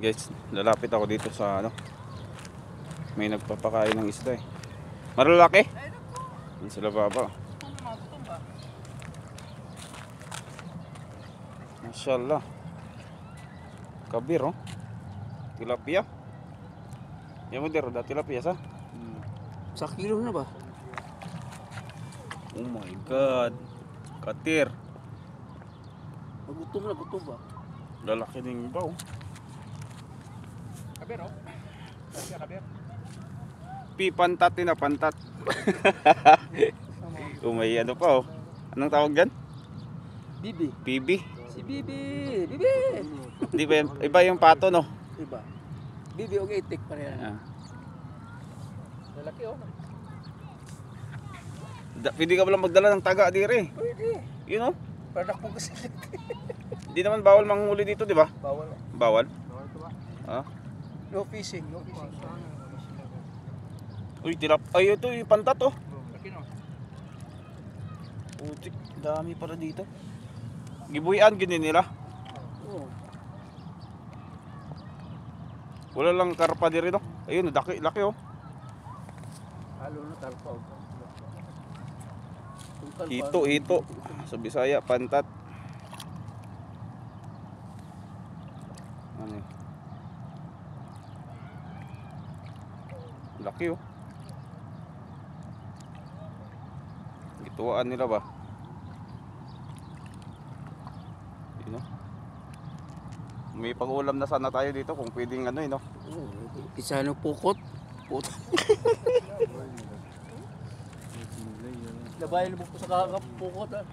Guys, lalapit ako dito sa ano. May nagpapakain ng isda eh. Malalaki? Yan sila baba. Mashallah. Kabir oh. Tilapia. Yan mo dero, tilapia sa? Sa kilo na ba? Oh my god. Katir. Gutom na, gutom ba? Lalaki ng iba oh. Kabir oh. Kabir. Pantat na pantat. May ano pa oh. Anong tawag dyan? Bibi. Bibi. Si Bibi. Bibi. Di ba iba yung pato no? Iba. Bibi o itik pa rin. Ah. Lalaki oh. Pwede ka lang magdala ng taga dire. Pwede. You know? Product po kasi. Di naman bawal manghuli dito, di ba? Bawal. Bawal? Bawal ito ba? Ah? No fishing. No fishing. Uy, ay ito yung pantat oh. Laki no. Putik, dami para dito. Gibuyan gini nila. Oo. Wala lang karpa diri no. Ayun, laki oh. Halo na talpaw. Hito. Sa Bisaya, pantat. Ano yun? Laki oh. Gituaan nila ba? Yun oh. May pag-ulam na sana tayo dito kung pwedeng ano no. Isa no pukot. Pukot. Labayan mo ko sa kakapukot ah.